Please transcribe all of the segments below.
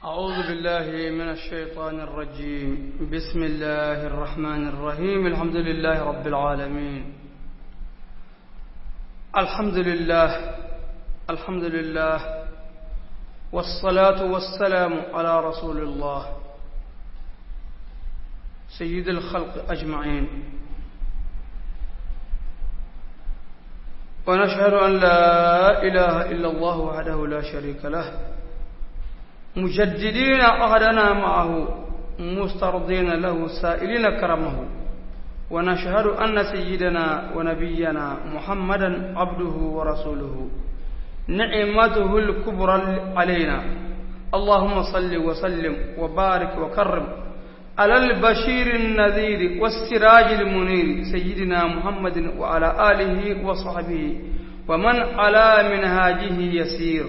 أعوذ بالله من الشيطان الرجيم. بسم الله الرحمن الرحيم. الحمد لله رب العالمين. الحمد لله والصلاة والسلام على رسول الله سيد الخلق أجمعين. ونشهد أن لا إله إلا الله وحده لا شريك له مجددين عهدنا معه مسترضين له سائلين كرمه. ونشهد أن سيدنا ونبينا محمدا عبده ورسوله نعمته الكبرى علينا. اللهم صل وسلم وبارك وكرم على البشير النذير والسراج المنير سيدنا محمد وعلى آله وصحبه ومن على منهاجه يسير.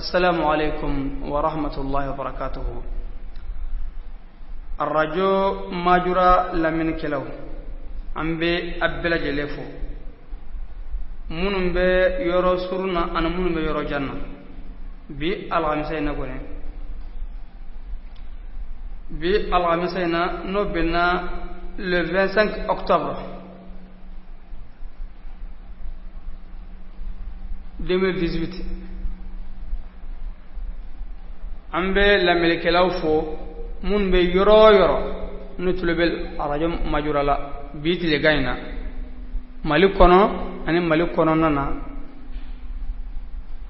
السلام عليكم ورحمة الله وبركاته. الرجو ما جرى لمن كلو أم بي أبلا جلفو منم بي يرو سرنا أنا منم بي يرو جنة بي الغمسين نقولين بي الغمسين نوبلنا le 25 octobre 2018 ambe la melekelaw fo mun be yoro yoro nutulbel arajo majurala bitile gayna malikono ani malikono nana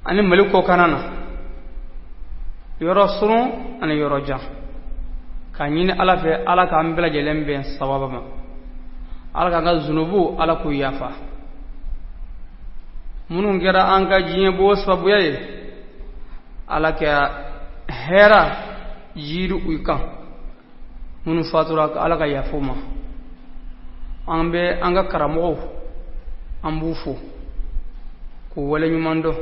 ani maliko kanana yoro sunu ani yoro ja kanyini ala fe ala ka ambela jelembe sababama ala ka ga zunubu ala ku yafa munun gera anka jiye bo sababu yaye ala ka hera yiru uikan munu fatura ala ka yafuma ambe anga karamo ambufu ko wala nyumando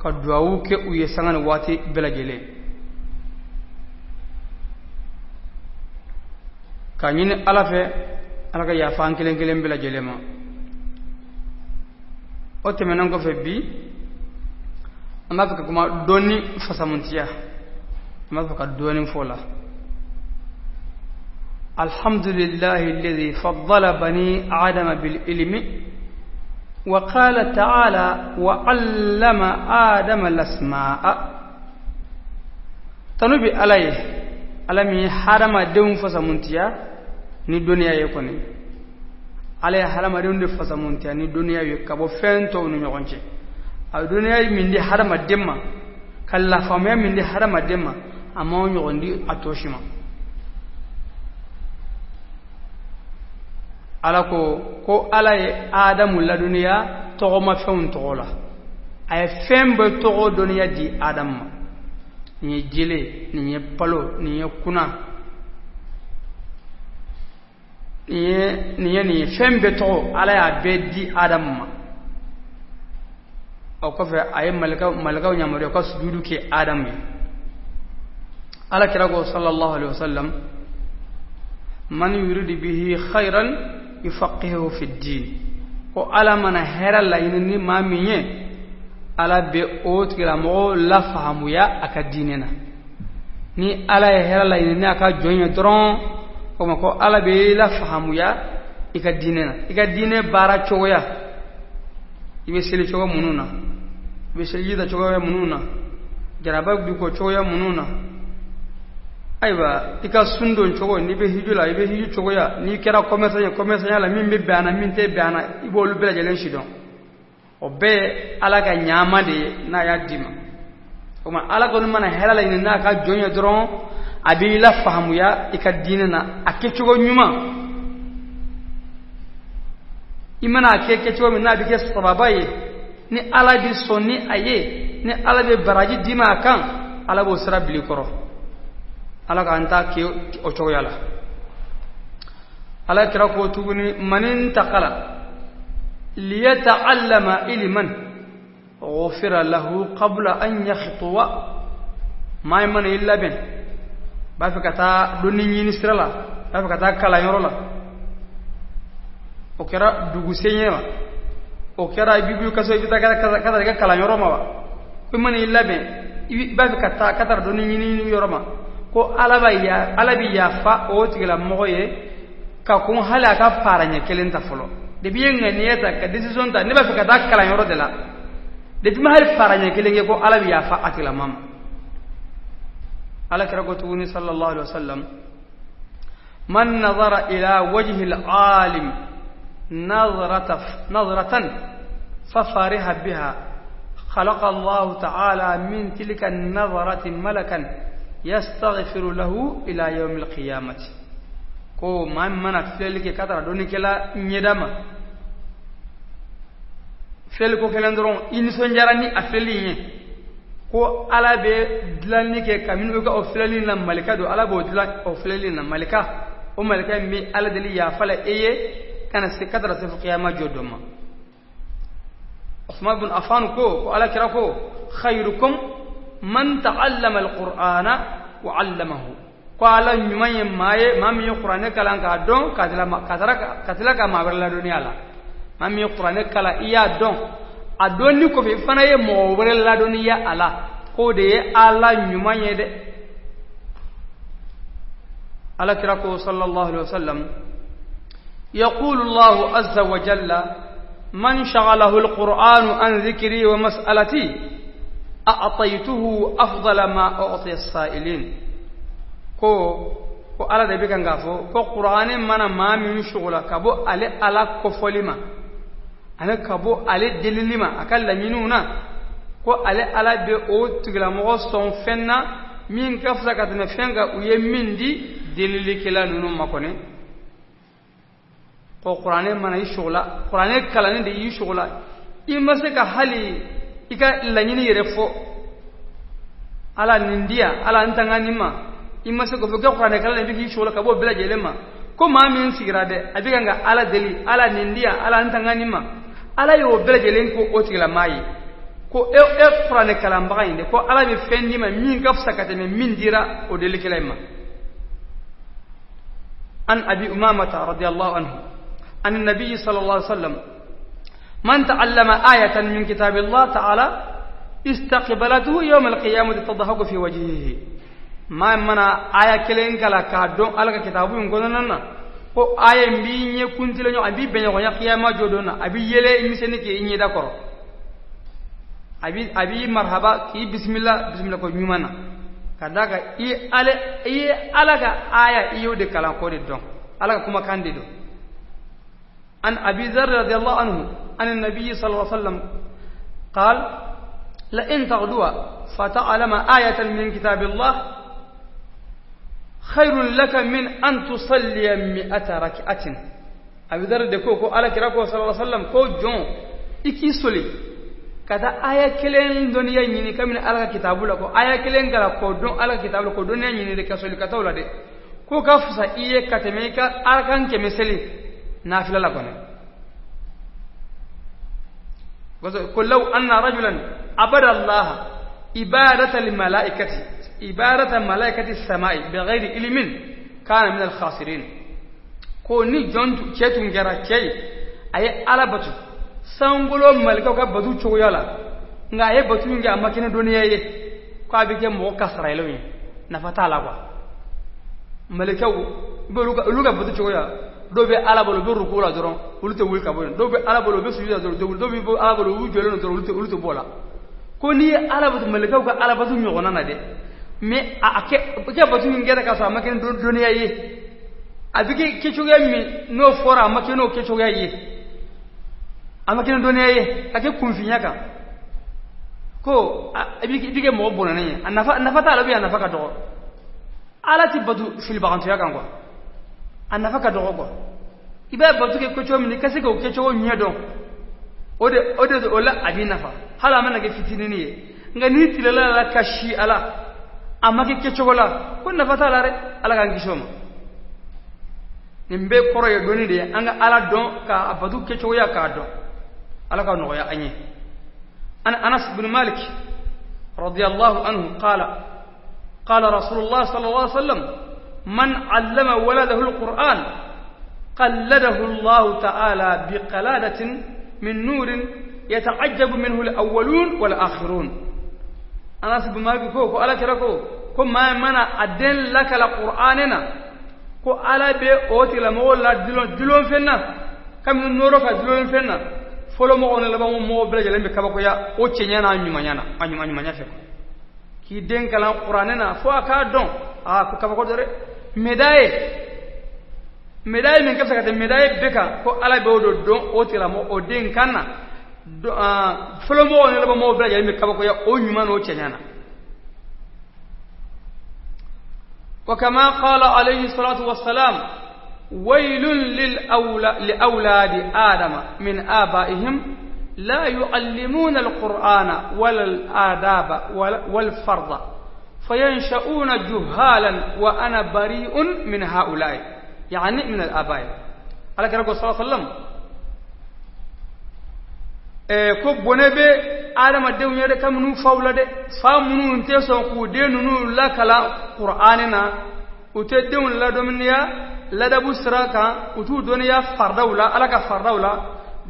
ka duawu ke uye sangane wati belajele kanyine ala fe ala ka yafa ankelen kelen belajele ma o temenan ko fe bi amma ka kuma doni fasamuntiya ما فقد دون فولا. الحمد لله الذي فضل بني آدم بالعلم وقال تعالى وعلم آدم الأسماء تنبي عليه علمي حرم دون فسمنتيا ni duniya yekoni عليه حرم دون فسمنتيا ni duniya yekabo fento no nyogonche a duniya min di harama demma kala famya min di harama demma amma on yondi atoshima ala ko ala ye adamu la duniya to ma fen to la ay fembe to duniya di adam ni jile ni palo ni kuna ni fembe to ala ya be di adam o ko fe ay malaka nyamore ko sujudu ke adam على كرغو صلى الله عليه وسلم من يريد به خيرا يفقهه في الدين وعلى من هير لا ينني ما مينيه على بيوت كلا مو لا فهموا يا اكديننا ني على هير لا ينني اكا جوني درون كما كو على بي لا فهموا يا اكدينه بارا چويا يبسلي چوغا منونا بسلي دا چوغا منونا جرابا دي كو چويا منونا aywa tika sundon chogo ni be hijula ibe hiju chogo ya ni kera commerce ya la min be bana min te bana ibolu bela jelen shidon o be ala ga nyama de na ya dima kuma ala ko mana helala ni na ka jonyo dron abi la fahamu ya ikadina na ake chogo nyuma imana ake chogo min na bi ke sababai ni ala bi sonni aye ni ala be baraji dima kan ala bo sara bili koro ala ka anta ke o choyala ala kira ko tuguni manin taqala liyata'allama ilman ghufira lahu qabla an yakhtuwa may man illa ben ba fi kata doni ministre la ba fi kata kala yorola o kira dugu senyema o kira bibu kaso bita kala yoro ma ko man illa ben ba fi katar do ni yoroma ko alabi ya fa o tigila moye ka kun halaka paranya kelen ta folo de biyen nganiyata ka decision ta ne ba fi kata kala yoro de la de bi ma hal paranya kelen ko alabi ya fa atila mam ala kira ko tuni sallallahu alaihi wasallam man nazara ila wajhi al-alim nazratan fa fariha biha خلق الله تعالى من تلك النظرة ملكا يستغفر له إلى يوم القيامة كو من فلك كتر دوني كلا نيدما فلكو كلاندرون إن سنجراني أفلي كو على بي دلاني كي كمين وكا أفلي ملكا دو على بو دلان أفلي ملكا وملكا مي على دلي يافلا إيه كان سكتر سفق قيامة جودما عثمان بن عفان كو على كراكو خيركم من تعلم القرآن وعلمه قال نيماي ماي مامي القرآن كلام كادون كاتلا كما برلا دنيا لا مامي القرآن كلا إيا دون أدوني كوفي فنا يمو برلا دنيا ala ko de ala نيماي de على كراكو صلى الله عليه وسلم يقول الله عز وجل من شغله القرآن عن ذكري ومسألتي أعطيته أفضل ما أعطي السائلين كو على ذلك نقفو كو قرآن من ما من شغله كبو على كفولما أنا كبو على دليلما أكل منونا كو على بأو تغلمو صنفنا من كفزة كتنا فنغا ويمين دي دليل كلا نونو مكوني ko qur'ane mana yishugla qur'ane kalani de yishugla imase ka hali ika lanyini yerefo ala nindia ala ntanganima imase ko be qur'ane kalani bi yishugla ka bo bela jelema ko ma min sigrade abiga nga ala deli ala nindia ala ntanganima ala yo bela jelen ko otigla mai ko e qur'ane kalam baginde ko ala bi fendima min gafsa kateme min dira o deli kelema an abi umamata radiyallahu anhu عن النبي صلى الله عليه وسلم من تعلم آية من كتاب الله تعالى استقبلته يوم القيامة تضحك في وجهه ما منا آية كلين كلا كادون على كتابه يقولون ko آية مبين يكون تلنيو أبي بنيو يا قيامة جودنا أبي يلي مسني كي إني دكرو أبي مرحبا كي بسم الله كو نيمانا كذاك على آية يود كلام كوري دون على كما كان ديدو عن أبي ذر رضي الله عنه عن النبي صلى الله عليه وسلم قال لئن تغدوا فتعلم آية من كتاب الله خير لك من أن تصلي 100 ركعة أبي ذر دكوكو على كراكو صلى الله عليه وسلم كو جون إكي صلي كذا آية كلين دنيا يني كمن على كتاب لكو آية كلين كلا كو دون على كتاب لكو دنيا يني لكسولي كتولا دي كو كفصا إيه كتميكا أركان كمثلي نافلة لكم قل لو أن رجلا عبد الله إبادة ملائكة السماء بغير علم كان من الخاسرين كوني جون تشيتون جرا كي أي على بتو سانغولو ملكو كبدو تشويالا nga ye batu nga makina duniya ye ko abike mo kasra elwi nafata lagwa malikaw be luga batu choya dobe ala bolo be rukula doron ulute wul ka bon dobe ala bolo be sujuda doron dobe ala bolo wu jolo doron ulute bola ko ni ala batu malikaw ka ala batu nyogona na de mais ake ke batu ngeda ka so makina duniya ye abike ke choya mi no fora makina ke choya ye amakina duniya ye ake kunfinyaka ko ibige mo bonane anafa ta labi anafa ka do ala ti badu fil bagantu ya kan ko anafa ka do ko ibe badu ke ko chomi ni kasi ko ke chowo nyedo ode ola adina fa hala mana ke fitini ni ngani tilala la kashi ala amake ke chowo la ko nafa ta la re ala kan kishoma nimbe koro ye doni de anga ala don ka badu ke chowo ya ka do ala ka no ya anye أنا أنس بن مالك رضي الله عنه قال رسول الله صلى الله عليه وسلم من علم ولده القرآن قلده الله تعالى بقلادة من نور يتعجب منه الأولون والآخرون Anas bin Malik ko ala kira ko ma mana aden lakala qur'anena ko ala be oti la mo la dilon fenna kam noro ka dilon fenna folo mo on la ba mo bele jale be kabako ya o cenya na nyuma nyana fe ki den kala qur'anena fo aka don ko kabako dore medaye min kafsa kata medaye beka ko ala be odo don oti la mo o den kanna folo mo on la ba mo bele jale be kabako ya o nyuma no cenya na. وكما قال عليه الصلاة والسلام ويل لأولاد آدم من آبائهم لا يعلمون القرآن ولا الآداب والفرض فينشؤون جهالا وأنا بريء من هؤلاء يعني من الآباء على كلام صلى الله عليه وسلم ko bone be adama dew nyede kam nu fawla de famunu nte son ku de nu la kala qur'anina ute dew la domniya la dabu siraka utu doniya fardawla ala ka fardawla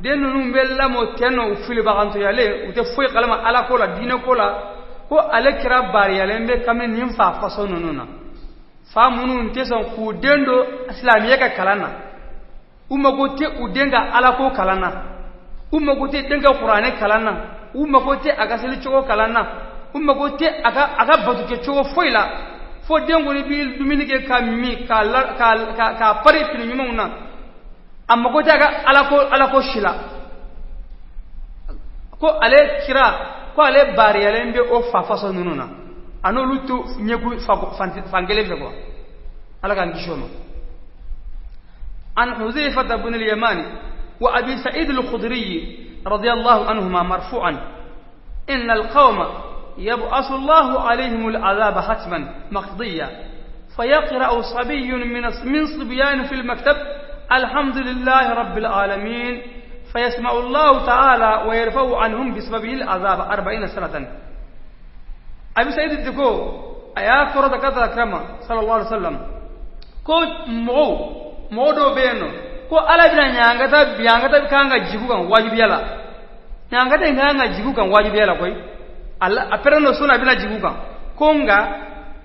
de nu bella mo tenno fili baganto yale ute foy kalama ala ko la dina ko la ko ale kira bari yale mbe kam nim fa faso nununa famunu nte son ku dendo islamiya ka kalana umma ko te udenga ala ko kalana umma ko te denga qur'ane kalana umma ko te aga seli chogo kalana umma ko te aga batu ke chogo foila fo dengo ni bil dumini ke kammi ka pare pini nyumuna amma ko te aga ala ko shila ko ale kira ko ale bari ale mbe o fa faso nununa ano lutu nyegu fangele fe ko ala kan gishoma an Huzaifa ibn al-Yamani وأبي سعيد الخدري رضي الله عنهما مرفوعا إن القوم يبعث الله عليهم العذاب حتما مقضيا فيقرأ صبي من صبيان في المكتب الحمد لله رب العالمين فيسمع الله تعالى ويرفع عنهم بسببه العذاب 40 سنة. أبي سعيد الدكو أيا كرة كذا كرما صلى الله عليه وسلم كو مودو بينو ko ala bina nyangata kanga jigu kan wajibi yala nyangata nganga jigu kan wajibi yala koy alla aperano sona bina jigu kan konga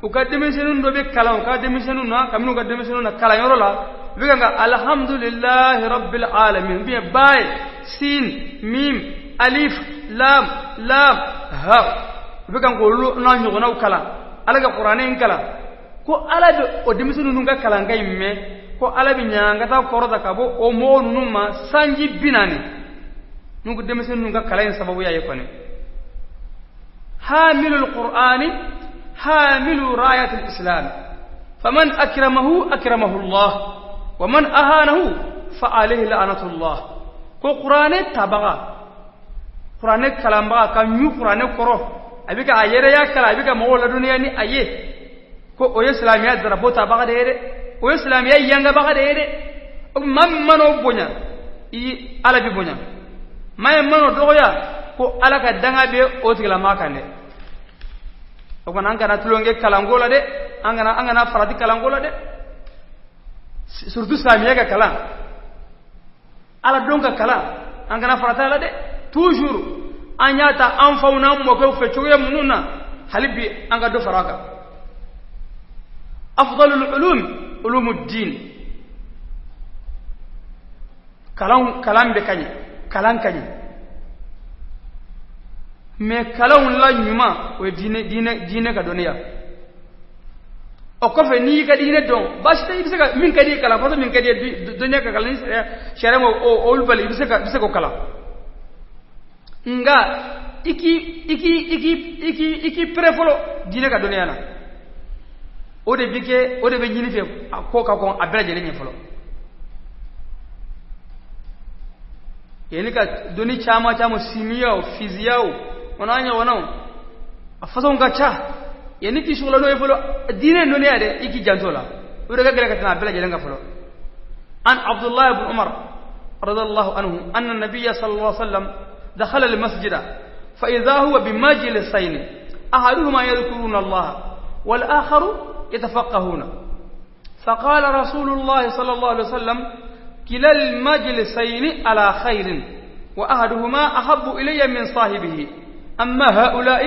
ukademe senun do be kala ukademe senun na kamnu ukademe senun na kala yoro la biganga alhamdulillahi rabbil alamin bi bay sin mim alif lam ha bigango lu na nyugo na kala ala ga qur'anin kala ko ala do o demisenun ga kala ngai me ko ala bi nyangata koroda kabo o mo numa sanji binani nugo demesen nuga kalain sababu ya yefane hamilul qur'ani hamilu rayatul islam faman akramahu Allah wa man ahanahu fa alayhi la'natullah ko qur'ane tabaga qur'ane kalamba kan yu qur'ane koro abika ayere ya kala abika mawla duniya ni aye ko o islamiyat darabota baga de o islam ya yanga baga de mammano bonya i ala bi bonya may mano doya ko ala ka danga be o tigala makande o ko nan kana tulonge kalangola de angana farati kalangola de surtout islam ya kala ala donka kala angana farata la de toujours anyata anfauna mo ko fe choya mununa halibi anga do faraka afdalul ulum ulumuddin kalam be kany kalan kany me kalawun la nyuma o dine ka doniya o ko fe ni ka dine don basta ibse ka min ka di kala fa min ka di doniya ka kala ni shere mo o ulbal ibse ko kala nga iki prefolo dine ka doniya na o de be nyini fe ko ka ko abraje le nyefolo yani ka doni chama simiyao fiziyao onanya wanao afaso ngacha yani ki shugula no yefolo dine no ne ade iki jantola o de gagala ka tan abraje le ngafolo an Abdullah ibn Umar radiyallahu anhu anna an-nabiy sallallahu alaihi wasallam dakhala al-masjid fa idha huwa bimajlisayn ahaduhuma yadhkuruna Allah wal akharu يتفقهون فقال رسول الله صلى الله عليه وسلم كلا المجلسين على خير وأحدهما أحب إلي من صاحبه أما هؤلاء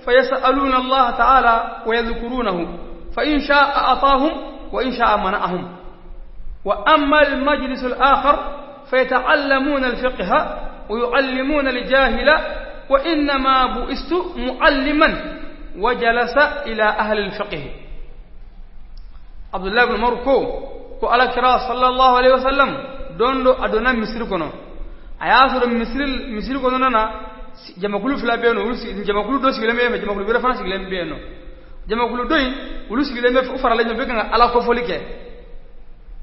فيسألون الله تعالى ويذكرونه فإن شاء أعطاهم وإن شاء منعهم. وأما المجلس الآخر فيتعلمون الفقه ويعلمون الجاهل وإنما بئست معلما وجلس إلى أهل الفقه. عبد الله بن مركو ko ala kira sallallahu alaihi wasallam dondo adona misir kono aya so misir kono nana jamakulu fila beno jamakulu do sigile me jamakulu bere fana sigile beno jamakulu doyi ulu sigile me fu farala be nga ala ko folike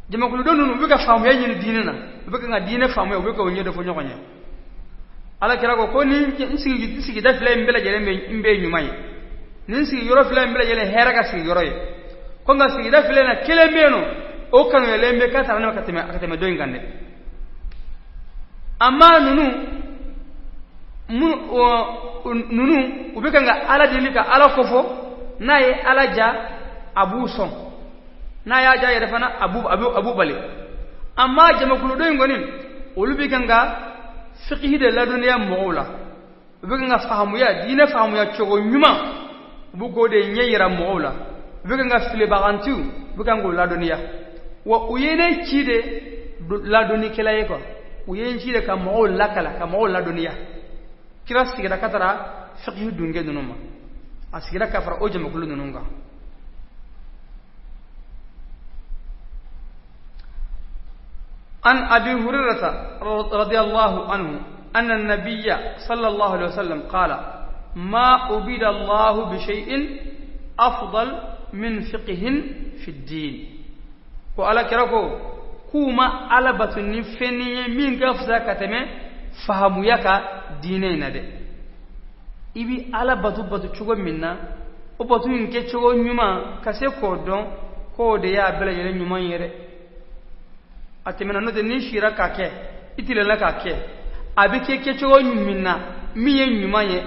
jamakulu do nunu be ka famu yanyi diine na be ka nga diine famu be ka wonye do fo nyokonya ala kira ko ni sigi da fila mbele jere mbe nyumai ni sigi yoro fila mbele jere heraga sigi yoro ko nga sigi da fila na kele beno o kanu ya lembe ka tarana akateme doyin gande amma nunu ubika nga ala dilika ala kofo naye ala ja abu son na ya ja yere fana abu bale amma jamakulu doyin gonin ulubika nga fiqhi de la dunya moula ubika nga fahamu ya dine fahamu ya chogo nyuma ubugo de nyeyira moula ubika nga file bagantu ubika ngo la dunya wa uyene chide la doni kala yeko uyen chide ka mo lakala ka mo la doniya kira sigira katara fiqhi dunge dunuma asigira ka fara oje makulu dununga an abi hurairah radiyallahu anhu anna an-nabiyya sallallahu alaihi wasallam qala ma ubida Allah bi shay'in afdal min fiqhin fi ad-din ko ala kirako kuma ala batuni feniye min ga fusa kateme fahamu yaka dine na de ibi ala batu chugo minna o batu nke chugo nyuma kase ko don ko de ya bele yele nyuma yere atemena no de ni shira kake itile la kake abi ke chugo minna miye nyuma ye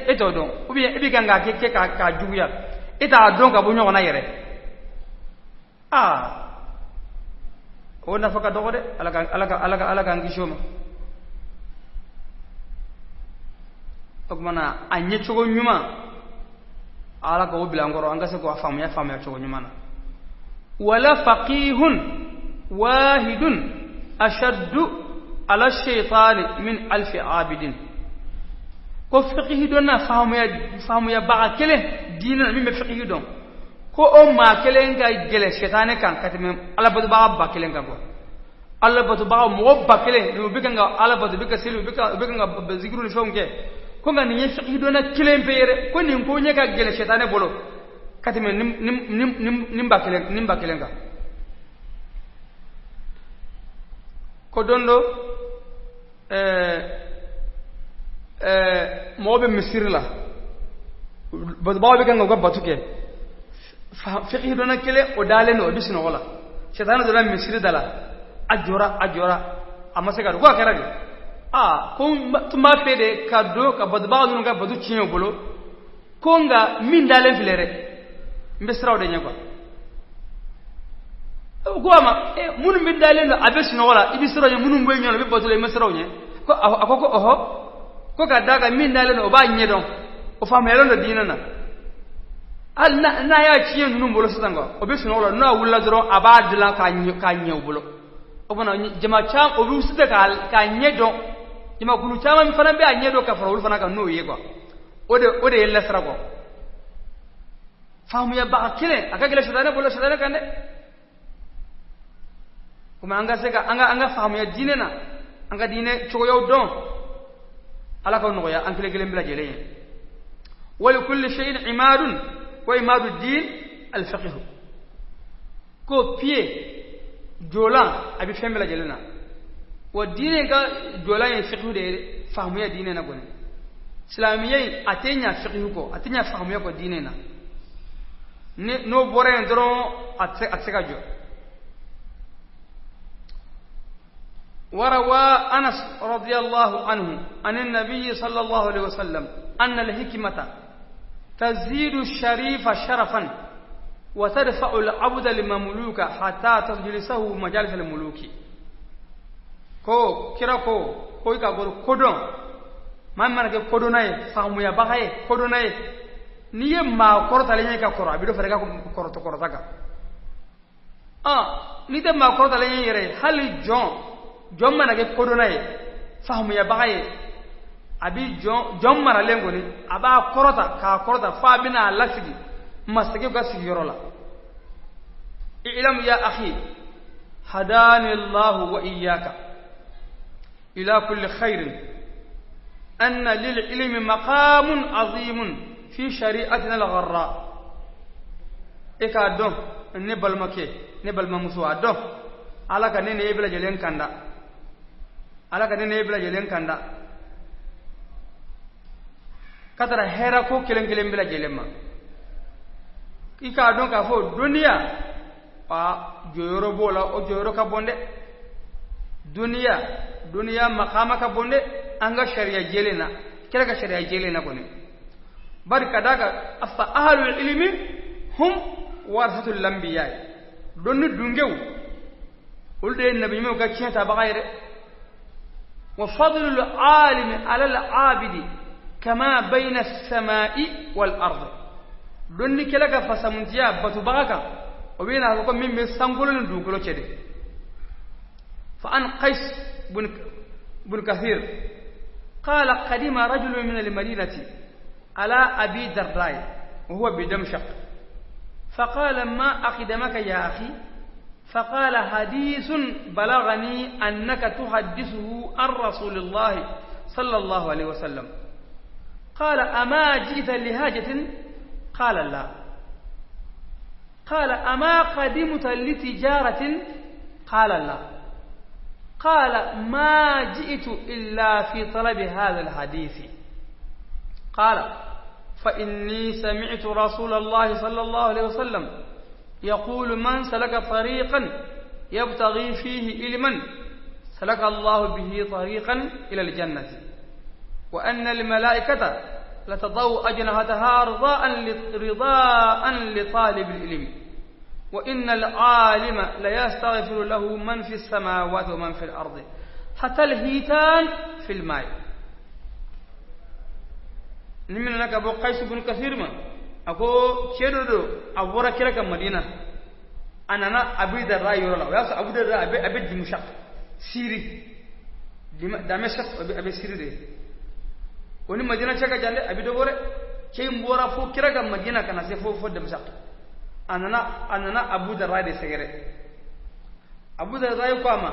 eto don ubi ebi ganga ke ka juya eta don ka bunyo na yere ona faka dogode alaka ngishoma okmana anye chogo nyuma alaka obila ngoro angase ko afamu ya chogo nyuma na wala faqihun wahidun ashaddu ala shaytan min alf abidin ko fiqhi donna famu ya ba kele dina mi me fiqhi don ko o ma kelen ga gele shaytan kan katime ala badu ba kelen ga ko ala badu ba mo ba kelen no bika nga ala badu bika silu bika nga zikru ni shonke ko nga ni fiqhi donna kelen pere ko ni ko nyaka gele shaytan bolo katime nim ba kelen ga ko dondo mo be misirla badu ba bika nga go batuke fiqhi dona kele o dale no bisno wala shaytan dona misiri dala ajora amasega ko karage ko tuma fede kado ka badba no ga badu chinyo bolo ko nga min dale filere mbesraw de nyako ko ama munu min dale no abesno wala ibisro nya munu ngoy nyolo be badu le mesraw nya ko akoko oho ko ka daga min dale no ba nyedon o famelo no dinana al na ya ciyen nunu bolo sitanga obesu no na wulla dro abadla ka nyew bolo obona jama cham obu sita ka nyedo jama kulu chama mi fana be a nyedo ka fara wul fana ka no ye ko ode yella sara ko famu ya ba kile aka gele shadana bolo shadana kande kuma anga seka anga famu ya dinena anga dine choyo don ala ko no ya ankle gele mbla jele wal kulli shay'in imadun وإماد الدين الفقه كو بيه جولان أبي فهم بلا جلنا والدين كا جولان الفقه ده فهمية ديننا كونه سلامية أتينا فقه كو أتينا فهمية كو ديننا نو بورين درون أتسكاجو وروى أنس رضي الله عنه عن النبي صلى الله عليه وسلم أن الحكمة تزيد الشريف شرفا وتدفع العبد للمملوك حتى تجلسه مجالس الملوك كو كيراكو كو يكا غور كودون ما مانك كودوناي فامو يا باخاي كودوناي ni ye maa kɔrɔtalen ka kɔrɔ a bɛ dɔ fara i ka kɔrɔta kan ni tɛ maa kɔrɔtalen yɛrɛ hali jɔn mana kɛ kodɔnna ye faamuyabaga ye a bi jɔn maralen kɔni a b'a kɔrɔta k'a kɔrɔta f'a bɛna a lasigi masakɛw ka sigiyɔrɔ la i'lam ya akhi hadani Allah wa iyyaka ila kulli khairin anna lil ilmi maqamun azimun fi shari'atina al-gharra eka don ne balmake ne balmamuso a don ala ka ne ne bila jelen kanda katara hera ko kelen bila jelen ma ika don ka fo duniya joyoro bola o joyoro ka bonde duniya makama ka bonde anga sharia jelena kira ka sharia jelena kone bari kadaga afa ahlul ilmi hum warasatul anbiya donni dungew ulde nabi mo ga cienta bagayre wa fadlul alimi ala al abidi kama bayna as-samai wal ard donni kila ka fasamuntiya batu bagaka o bina ko min sangolon dugolo cede fa an qais بن كثير قال قدم رجل من المدينة على أبي درداء وهو بدمشق فقال ما أقدمك يا أخي فقال حديث بلغني أنك تحدثه عن رسول الله صلى الله عليه وسلم قال أما جئت لحاجة قال لا قال أما قدمت لتجارة قال لا قال ما جئت إلا في طلب هذا الحديث قال فإني سمعت رسول الله صلى الله عليه وسلم يقول من سلك طريقا يبتغي فيه علما سلك الله به طريقا إلى الجنة وأن الملائكة لتضوء أجنحتها رضاء لطالب العلم وإن العالم ليستغفر له من في السماوات ومن في الأرض حتى الهيتان في الماء نمنا لك أبو قيس بن كثير ما أكو كيرو أبورا كيرك مدينة أنا أبي درا يرولا وياس أبو درا أبي دمشق سيري دمشق أبي سيري ده وني مدينة شكا جاندي أبي دبورة كي مبورا فو كيرك مدينة كنا سيفو دمشق anana abu darra de segere abu darra ko ama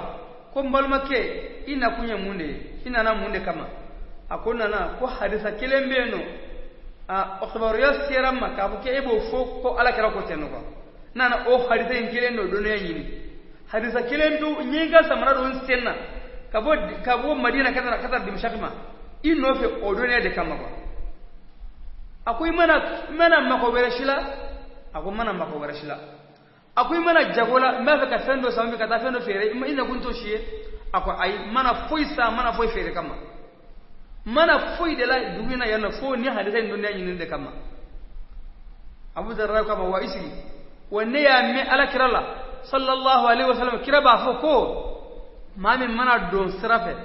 ko mbalmake ina kunya munde ina na munde kama akona na ko hadisa kilembeno o khabaru yasiram maka ko ebo fo ko ala kara ko tenno ko nana o hadisa en kilendo do ne yini hadisa kilendo nyinga samara do senna kabo madina kata dimshakma ino fe o do ne de kama ko akoy mana mako bereshila ako mana mako warashila akwai mana jagola mafa ka fendo sambi ka ta fendo fere ina kunto shiye ako ai mana foi fere kama mana foi de la dugina yana fo ni hadisa ndo ne yin de kama abu darra kama wa isi wanne ya me ala kirala sallallahu alaihi wasallam kira ba fo ko mamin mana don srafe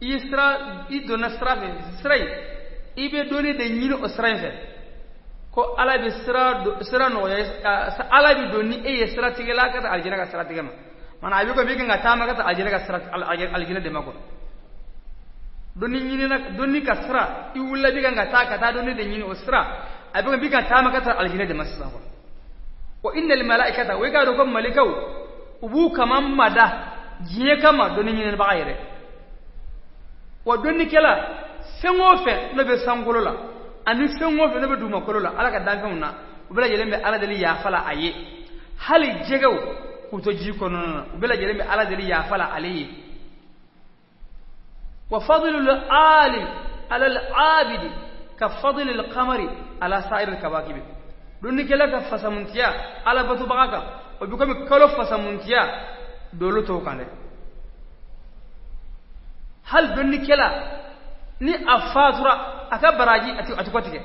i dona srafe srai ibe doni de nyino o srafe ko ala bi sira no ala bi doni e sira tigela ka aljina ka sira tigema mana abi ko bi nga tama ka aljina ka sira aljina de mako doni nyini nak doni ka sira i wulla bi nga ta doni de nyini o sira abi ko bi nga tama ka aljina de masba ko wa innal malaikata wa ga do ko malikau ubu kaman mada jiye kama doni nyini ba ayre wa doni kela fengo fe no be sangolola ani fengo fe no be duma kolola ala ka dan fenna ubela jelembe ala dali ya fala aye hali jegaw ku to ji ko non ubela jelembe ala dali ya fala alayhi wa fadlul alim ala al abid ka fadl al qamari ala sa'ir al kawakib donni kala ka fasamuntiya ala batu bagaka o bi ko mi kalo fasamuntiya dolo to kande hal donni kala ni afatura aka baraji ati kotike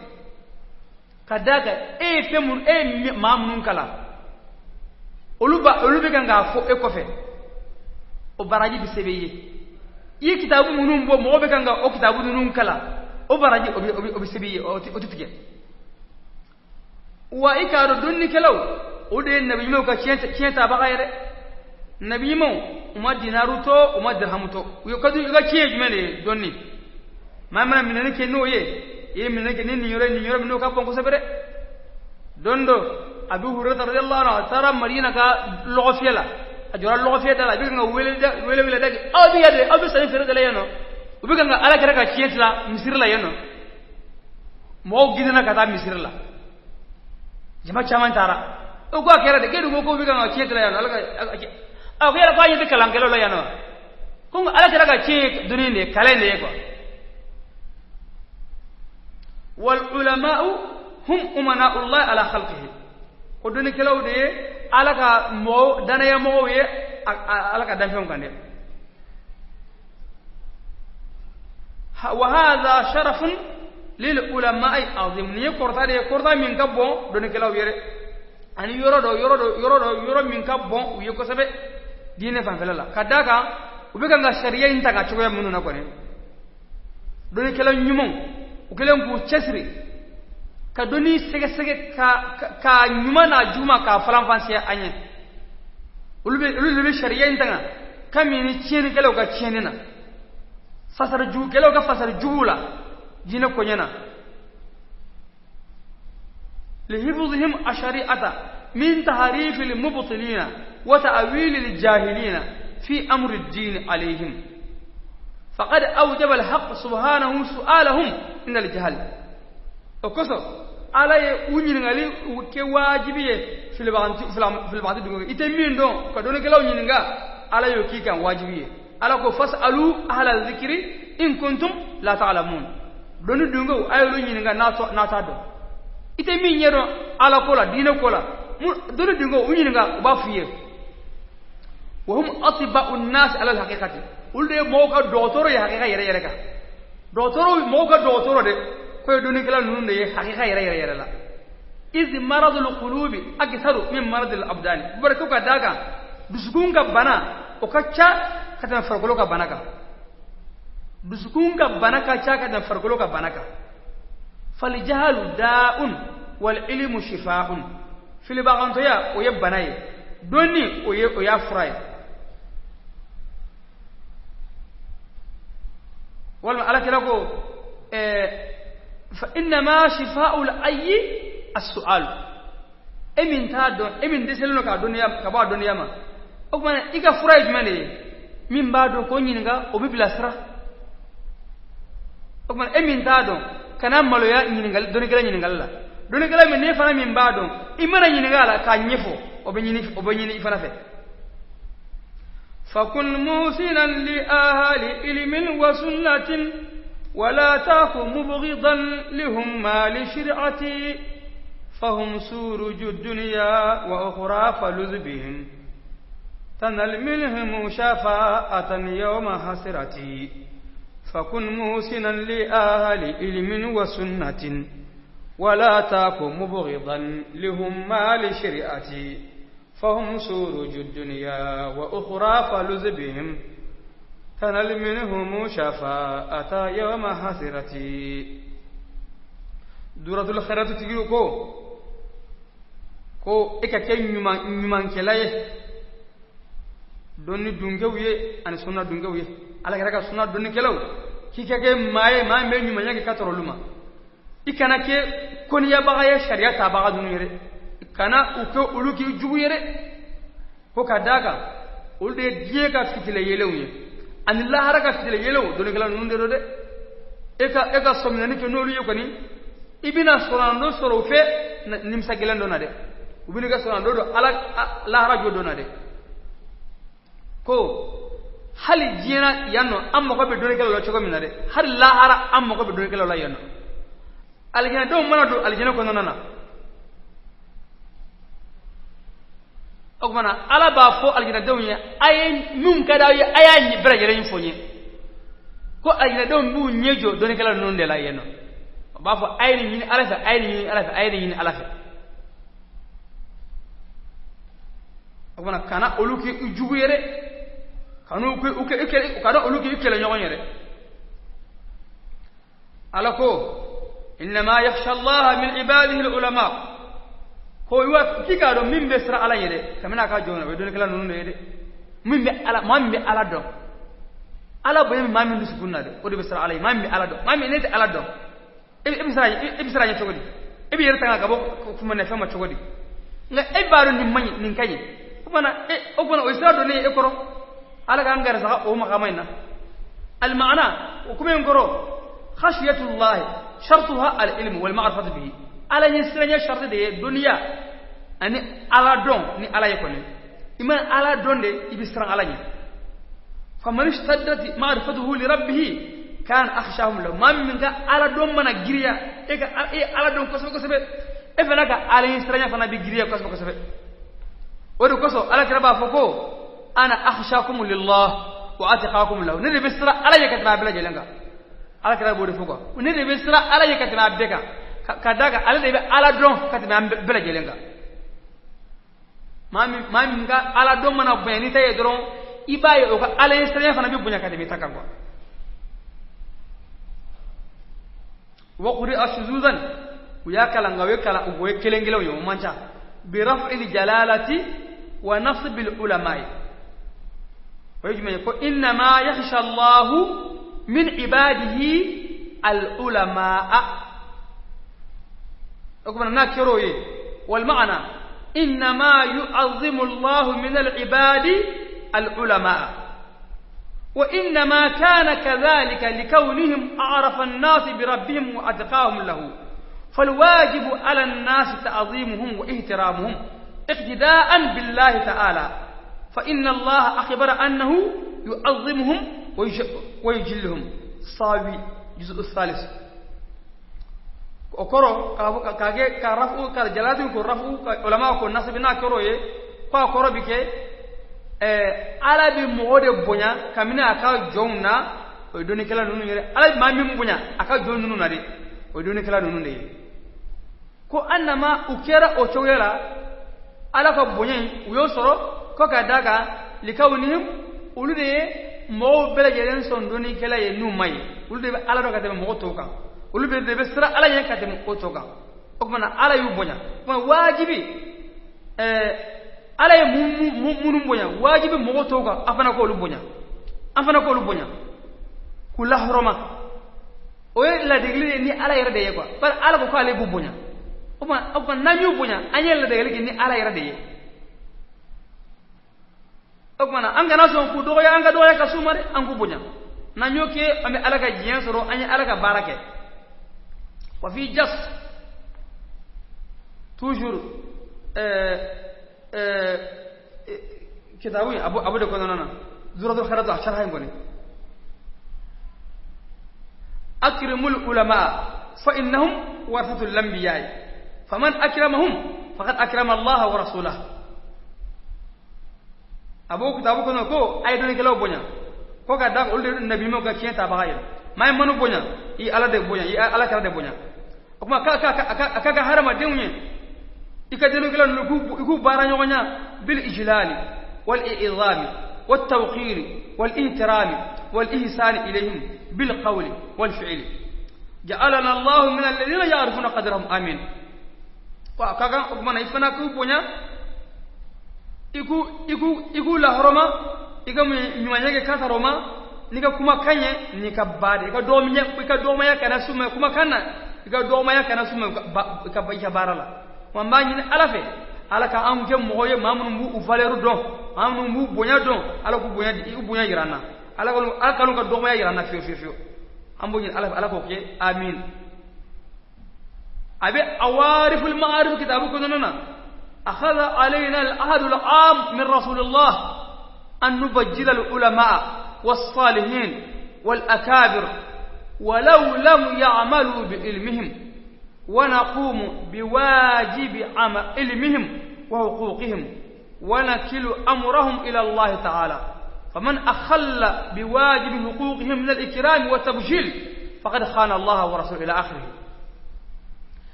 kadaka femun mamun kala oluba ganga fo e kofe o baraji bi sebeye yi kitabu munum bo mo be ganga o kitabu nunun kala o baraji obi sebeye o titike wa ikaro donni kelaw o de nabi mo ka cienta ba gayre nabi mo uma dinaru to uma dirhamu to yo kadu ga ciye jumene donni mama minani ke no ye minani ke ni yoro minno ka bon ko sabere dondo abu hurairah radhiyallahu anhu tara marina ka logofela ajora logofela la bi nga wele dag abi yade abi sani fere dala yano ubi nga ala kara ka cientla misir la yano mo gidina ka ta misir la jama chaman tara o ko akera de gedu ko ubi nga cientla yano ala ka akera kwa yede kalankelo la yano ko ala kara ka ciet dunine kalende ko wal ulama'u hum umana'ullah ala khalqihi ko doni kelaw de ala ka mo danaya mo ye ala ka danfem kande wa hadha sharafun lil ulama'i azim ni korta min kabbo doni kelaw yere ani yoro min kabbo wi ko sabe dine fan felala kadaka ubika nga sharia inta ga choya munu na ko ne doni kelaw nyumon ukelen ku chesri ka doni sege ka nyuma na juma ka falan fansi anye ulube sharia intanga kamini cieni kelo ka cieni na fasar ju kelo ka fasar jubula jina ko nyana lihibuzihim ashari'ata min tahrif al-mubtilina wa ta'wil al-jahilina fi amri ad-din alayhim faqad awjaba al-haqq subhanahu su'alahum min al-jahl okoso ala ye unyingali ke wajibiye filbanti dungo ite min don ka don kelaw nyininga ala yo kikan wajibiye ala ko fasalu ahla dhikri in kuntum la ta'lamun don dungo ayolo nyininga na ta do ite min yedo ala ko la dina ko la don dungo unyinga ba fiye wa hum atiba'u an-nas ala al-haqiqati ulde mo ka dotoro ya haqiqa yere ka dotoro mo ka dotoro de ko doni kala nun de haqiqa yere la iz maradul qulubi aktharu min maradil abdani barko ka daga dusukun ka bana o kacca kata fargolo ka bana ka dusukun ka bana ka cha kata fargolo ka bana ka fal jahalu da'un wal ilmu shifaa'un fil baganto ya o yebanaye doni o ya furay wal ala kala ko فإنما شفاء الأي السؤال أمين تادون أمين دسلنا كدنيا كبار دنيا ما أكمل إيكا فرايج مني من بعده كوني نعا أبي بلاسرا أكمل أمين تادون كنا ملويا نينغال دوني كلا نينغال لا دوني كلا من نفنا من بعده إمنا نينغال كنيفو أبي فنا في فكن موسنا لأهل علم وسنة ولا تكن مبغضا لهم ما لشرعتي فهم سورج الدنيا وأخرى فلذ بهم تنل منهم شفاعة يوم حسرتي فكن موسنا لأهل علم وسنة ولا تكن مبغضا لهم ما لشرعتي فهم سورج الدنيا وأخرى فلذ بهم تنل منهم شفاعة يوم حسرتي دورة الخيرات تجيو ko eka ke nyuman kelaye donni dungewiye an sunna dungewiye ala gara sunna donni kelaw kikake maye ma me nyumanya ke katoro luma ikana ke koniya bagaye sharia ta baga dunire kana uko uluki jubu yere ko kadaga ulde die ka fitile yelewye an la haraka fitile yelew donni kelaw nunde do de eka somnani ke nolu yokoni ibina sorando soro fe nimsa gelando na de ubini ga sonan do ala la harajo do na de ko hali jina yanno amma ko be do kala lo choko min de har la hara amma ko be do kala lo yanno aljina do mana do aljina ko nonana okmana ala ba fo aljina do nya ay num kada ya ayanyi bra jere yin fonye ko aljina do mbu nyejo do kala non de la yanno ba fo ayni ni alafa ayni ni alafa okmana kana oluki ujubu yere kanu uke kana oluki ikele nyogon yere alako inma yakhsha Allah min ibadihi ulama ho iwa kika do min be sira ala yede kamina ka jona be don kala nunu yede min be ala ma min be ala do ala boye ma min du sukunna de o de be sira ala ma min be ala do ma min ne ala do e bi sira ya togodi e bi yerta ga bo kuma ne fama togodi nga e baro ni manyi nin kanye kuma na o kuma o sira do ne e koro ala ga ngara sa o ma kamaina al maana o kuma ngoro khashiyatullah shartuha al ilm wal ma'rifatu bihi ala ni siranya sharti de dunya ani ala don ni ala yakone iman ala don de ibi sira ala ni faman ishtaddat ma'rifatuhu li rabbih kan akhshahum law man min ga ala don mana giriya e ga ala don ko sebe e fana ka ala ni siranya fana bi giriya ko sebe wadu koso ala kiraba foko ana akhshakum lillah wa atqakum lahu ne be sira ala yakata bela jelenga ala kiraba bodi foko ne be sira ala yakata beka kadaga ala de be ala don katina bela jelenga mami nga ala don mana bani tay doron ibaye o ka ala siranya fana bi bunya kadimi takagwa wa quri ashuzuzan ya kala ngawe kala ugoye kelengelo yo mancha bi raf'il jalalati wa nasb al ulama wa yajma ko inna ma yakhsha Allah min ibadihi al ulama akuma nakiroye wal ma'na inna ma yu'azzimu Allah min al ibadi al ulama وإنما كان كذلك لكونهم أعرف الناس بربهم وأتقاهم له فالواجب على الناس تعظيمهم واحترامهم اقتداء بالله تعالى فإن الله أخبر أنه يعظمهم ويجلهم صاوي جزء الثالث okoro kage ka rafu ka jalatu ko rafu ulama ko nasibina koro ye ko koro bike ala bi moode bonya kamina aka jonna o doni kala nunu yere ala ma mi bonya aka jonna nunu nade o doni kala nunu de ko annama ukera o chowela ala ko bonya uyo soro ko ka daga likawnihim ulude mo bele jeren son doni kala ye nu mai ulude ala do ka dem mo toka ulude de be sira ala yen ka dem ko toka o mana ala yu bonya ko wajibi ala ye munum bonya wajibi mo toka afana ko lu bonya kula horoma o ye la degli ni ala yere de ye quoi par ala ko ale bu bonya o ma nanyu bonya anyel la degli ni ala yere de ye o mana anga na so ku do ya anga do ya ka sumare angu bonya nanyo ke ame ala ka jien soro anya ala ka barake wa fi jas toujours كتابي أبو ده كنا زورة الخيرات عشرة هاي أكرم العلماء فإنهم ورثة الأنبياء فمن أكرمهم فقد أكرم الله ورسوله أبو كتابو كنا كو أيدوني كلاو بنيا كو كذا أقول النبي مو كشيء تابعين ما يمنو بنيا إيه على ده بنيا إيه على كذا ده بنيا أكما كا هرم الدنيا ikadenu kala nuku baranyonya bil ijlal wal i'zam wat tawqir wal ihtiram wal ihsan ilayhim bil qawl wal fi'l ja'alana Allah min alladhina ya'rifuna qadrahum amin wa kaga kuma na ifana ku bonya iku la horoma iga nyanyage kata roma nika kuma kanye nika bade iga doma ya kana suma kuma kana iga doma ya kana suma ka barala wambanyi ni alafe alaka amke moye mamun mu ufaleru don mamun mu bonya don alaku bonya di bonya yirana alaka ka doma ya yirana fio ambonyi alafe alako ke amin abe awariful ma'arif kitabu kunana akhadha alaina al-ahd al-am min rasulillah an nubajjil al-ulama was-salihin wal-akabir walau lam ya'malu bi ilmihim ونقوم بواجب علمهم وحقوقهم ونكل أمرهم إلى الله تعالى فمن أخل بواجب حقوقهم من الإكرام والتبجيل فقد خان الله ورسوله إلى آخره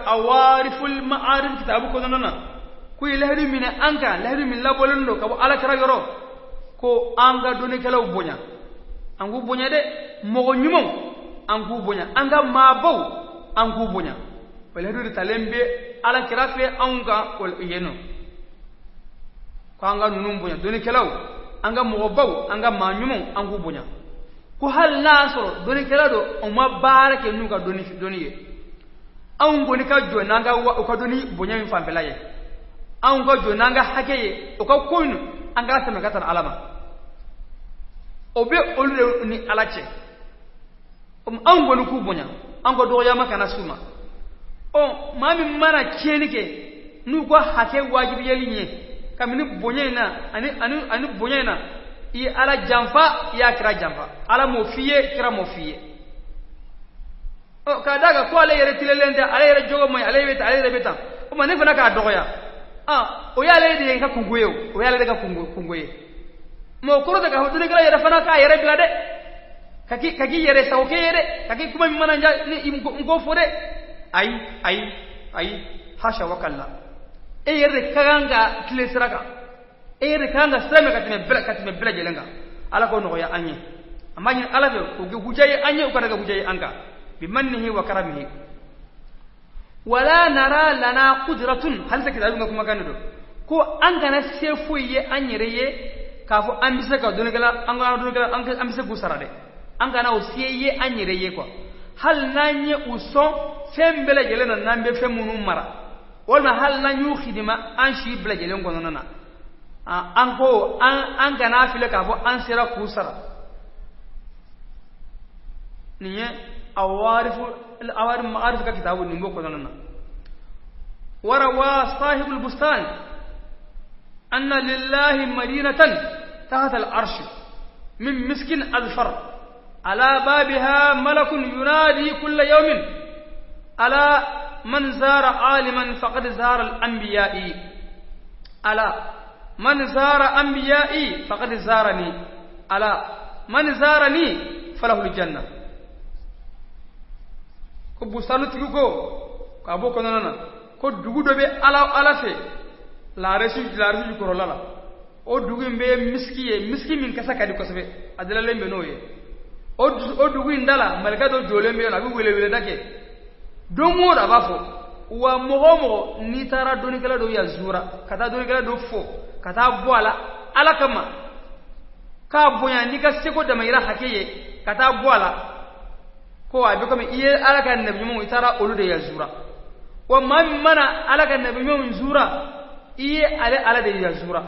أوارف المعارف كتابه كذا كوي لهري من أنكا لهري من لابولندو كابو على كراغرو كو أنغا دوني كلاو بونيا أنغو بونيا دي مغو نيمو angu bonya anga mabau angu bonya wala du talembe ala kirafe anga wal yeno ko anga nunum bunya doni kelaw anga mo baw anga manyumo angu bunya ko hal nasoro doni kelado o ma barake nuka doni ye ango ni ka jona anga o ka doni bunya mi fambela ye ango jona anga hakeye o ka koynu anga sama gatan alama obe olu ni alache ango ni ku bunya ango do ya maka na suma o mami mana kenike nu ko hake wajibi yelinye kamini bonyena ani bonyena i ala jamfa ya kira jamfa ala mofiye kira mofiye o kadaga ko ala yere tilelende ala yere jogo moy ala yere beta o mane fana ka dogoya o ya le de ka kunguye o ya le de ka kunguye mo ko daga ho dule yere fana ka yere blade kaki yere sawke yere kaki kuma mi mana ni ngo fode ay hasha wakalla yere kaganga tilesiraka yere kaganga sreme katime bela jelenga ala ko no ya anye amani ala be ko gujaye anye ko daga gujaye anka bi mannihi wa karamihi wala nara lana qudratun hal zaki dalunga kuma ganado ko anga na sefu ye anyereye kafo ambise ka donegala anga donegala anga ambise gusara de anga na osiye anyereye ko hal nanye uso fembele jelena nambe femunu mara wala hal nanyu khidima an shi bela jelen ko nana anko an kana file kafo an sira kusara niye awarifu al-awarim ma'arif ka kitabu nimbo ko nana warawa sahibul bustan anna lillahi madinatan tahta al-arsh min miskin azfar ala babiha malakun yunadi kull yawmin ala من زار عالما فقد زار الأنبياء ألا من زار أنبيائي فقد زارني ألا من زارني فله الجنة ko busanu tigu ko ka bo ko nana ko dugu do be ala fe la resu ko lala o dugu be miski min kasa kadi ko sebe adala lembe noye o dugu indala malaka do jolembe na bi wele dake dongo da bafo wa mogo ni tara doni kala do ya zura kata doni kala do fo kata boala ala kama ka boya ni ka seko da mayra hakeye kata boala ko abi kama iye ala kan nabi mu itara olu de ya zura wa man mana ala kan nabi mu zura iye ala de ya zura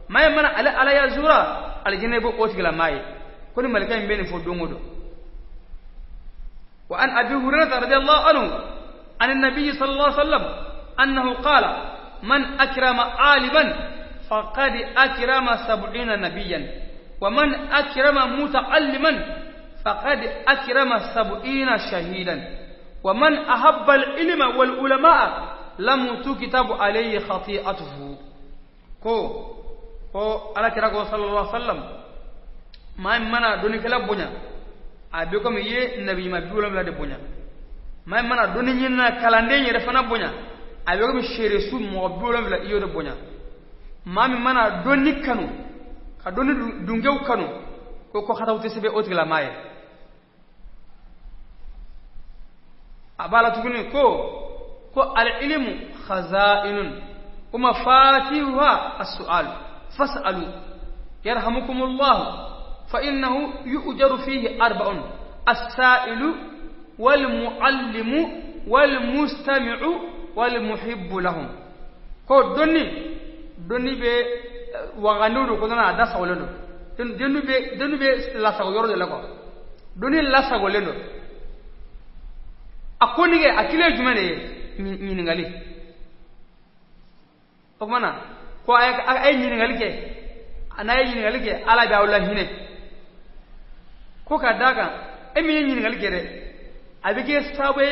may mana ala ya zura aljine bo ko tigala may ko ni malaka mbeni fo dongo do وعن أبي هريرة رضي الله عنه عن النبي صلى الله عليه وسلم أنه قال من أكرم عالما فقد أكرم 70 نبيا ومن أكرم متعلما فقد أكرم 70 شهيدا ومن أحب العلم والعلماء لم تكتب عليه خطيئته كو على كرامه صلى الله عليه وسلم ما منا دوني كلا بنيا abe ko ye nabi ma biwala la de bonya may mana doni nyina kalande nyere fana bonya abe ko shere su mo biwala la iyo de bonya mami mana doni kanu ka doni dungew kanu ko khatawte sebe otigla maye abala tuguni ko al ilmu khaza'inun wa mafatihuha as-su'al fas'alu yarhamukumullah فإنه يؤجر فيه 4 السائل والمعلم والمستمع والمحب لهم كو دوني بي وغانودو كنا دا ساولندو دوني بي لا ساولورو de lako doni la sagolendo akoni ge akile jumane ni ngali okmana ko ay ni ngali ke anayi ni ngali ke ala da wala hine ko ka daga emi yin ngal gere abike sabe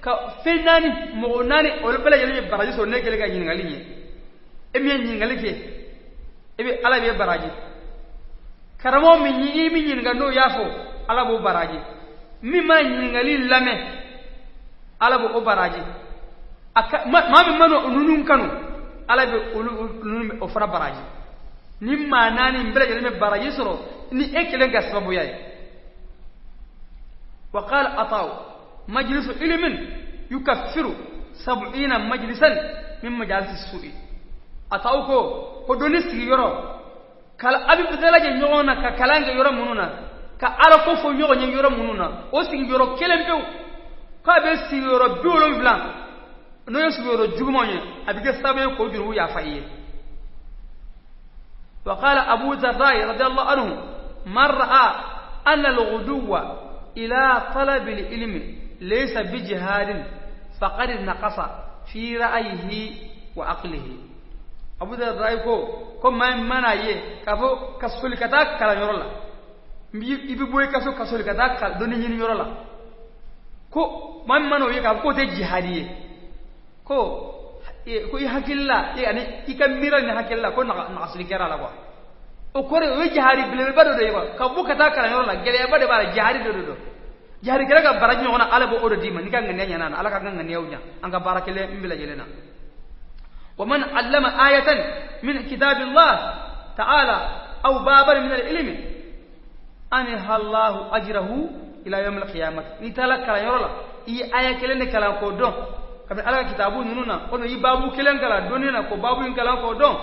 ka fenani mo nani o bela yele baraji so ne gele ga yin ngali ni emi yin ngal ke ebe ala be baraji karamo mi yi mi yin ngano yafo ala bo baraji mi ma yin ngali lame ala bo o baraji aka ma mi mano nunun kanu ala be nunun o fara baraji ni ma nani bela yele baraji soro ni ekele ga sababu yayi وقال أطاو مجلس علم يكفر 70 majlisan min majalis as-su'i atauko ko doni sigi yoro kala abi bidalaje nyona ka kalanga yoro mununa ka ala ko fo nyogo nyi yoro mununa o sigi yoro kelembew ka be sigi yoro biolom blanc no yo sigi yoro jugumonye abige sabe ko juru ya faiye وقال أبو ذر رضي الله عنه من رأى أن الغدو إلى طلب العلم ليس بجهاد فقد نقص في رأيه وعقله أبو ذر يقول كم ما يه كفو كسول كتاك كلا يرولا ibi boy kaso kasol kata kal doni nyini yorola ko man mano ye ka ko te jihadiye ko i hakilla e ani ikamira ni hakilla ko na asli kera la kwa o kore o jihadi bele bado de ko ka bu kata kala yorola gele bade bara jihadi do jihadi kera ka baraji ngona ala bo odo dima ni ka ngane nyana ala ka ngane yawnya anga barakele mbila jelena wa man allama ayatan min kitabillah ta'ala aw baban min al-ilm أنهى الله أجره إلى يوم القيامة نتلا كلا يرولا إيه آية كلنا كلا كودون كم على كتابو نونا كنا يبابو كلنا كلا دونينا كبابو إن كلا كودون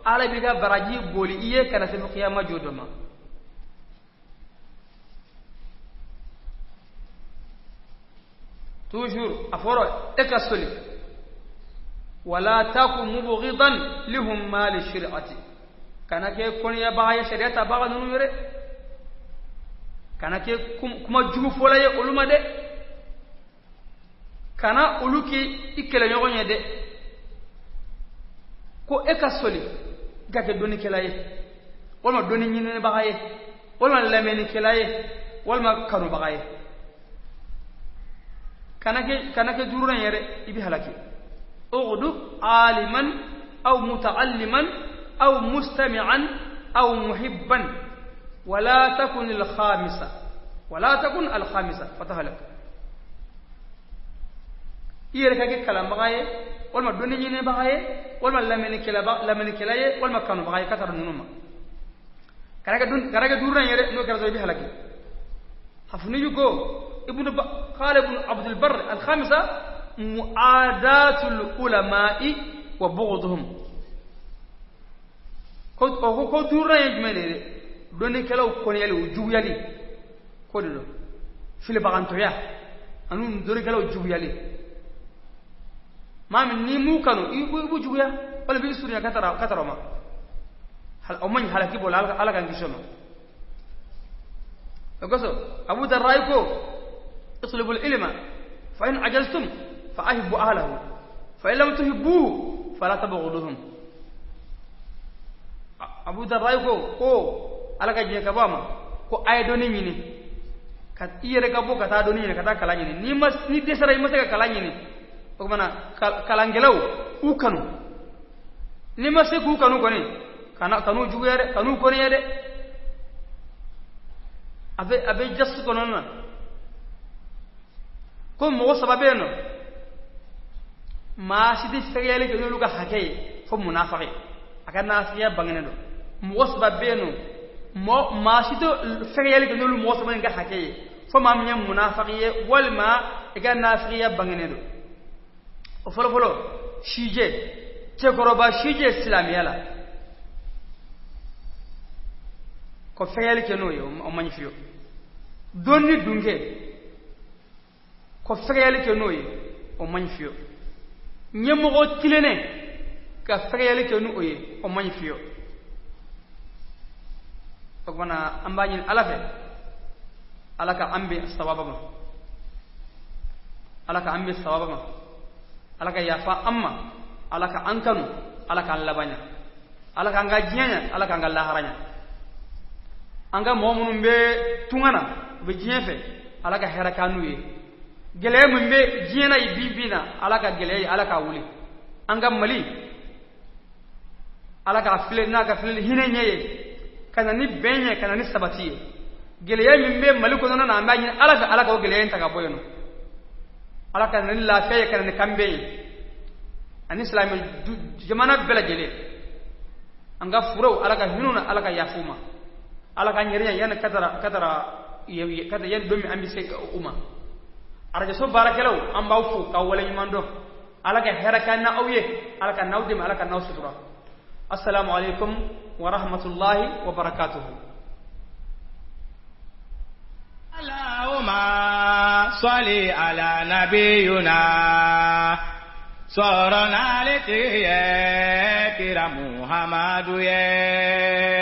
على بيجا براجي بولي إيه كنا سبب القيامة جودما توجور أفورا إكسولي ولا تكن مبغضا لهم مال الشريعة كنا كي كون يبغى شريعة بغى نور kana ke kuma jugu fola ye oluma de kana oluki ikele nyogonye de ko e ka soli gake doni kelaye wala doni nyine bagaye wala lameni kelaye wala kanu bagaye kana ke duruna yere ibi halaki ughdu aliman aw mutaalliman aw mustami'an aw muhibban ولا تكن الخامسة فتهلك يركك كلام بغاية ولا دوني ني بغاية ولا لمن كلايه ولا كانوا بغاية كثر نونما كراك دورنا يره نو كرزو بي هلك حفني يكو قال ابن عبد البر الخامسة معاداة العلماء وبغضهم كو دورنا يجمل doni kelaw koniyali o juguyali ko do fili bagantoya anu doni kelaw juguyali mami ni mu kanu ibu juguya wala bi suriya katara ma hal o man halaki bol ala kan gisoma goso abu darray ko اطلبوا العلم فإن عجزتم فأحبوا أهله فإن لم تحبوه فلا تبغضوهم أبو darray ko ala ka je ka bama ko ay doni nyini ka iyere ka bo ka ta doni nyini ka ta kala nyini ni desara ima ka kala nyini ko mana kala ngelaw u kanu ni ma se ku kanu koni kana kanu jugere kanu koni yede abe just kono na ko mo sababeno ma sidi fegele ke lu ga hakay fo munafiqi aka nafiya bangene do mo sababeno mo masito fegele ko nolu mo so man ga hakeye fo mam nyam munafiqiye walma ga nafiqiya bangenedo o folo shije ce koroba shije islamiyala ko fegele ke no yo o magnifiyo donni dunge ko fegele ke no yo o magnifiyo nyemo go tilene ka fegele ke no yo o magnifiyo فكنا أمباني ألفه ألك أمبي الصوابما ألك أمبي الصوابما ألك يافا أما ألك أنكنو ألك اللبانيا ألك أنغا جيانا ألك أنغا لاهرانيا أنغا مومن بي تونغانا بجيانفه ألك هركانوي gele mun be jina ibibina alaka gele alaka wuli anga mali alaka file naga file hinenye kana ni benye kana ni sabatiye geleya mimbe maliko nana na ambanyi alaka o geleya ntaga boyono alaka ni lafiya kana ni kambe ani islami jamana bela gele anga furo alaka hinuna alaka yafuma alaka nyeriya yana kata yan domi ambi se umma araja so barakelaw amba fu ka wala nyimando ala ka hɛrɛ kɛ na aw ye ala ka n'aw dɛmɛ ala ka n'aw sutura assalamu alaikum wa rahmatullahi wa barakatuhu Allahumma salli ala nabiyuna sorona letiye kira Muhammadu ye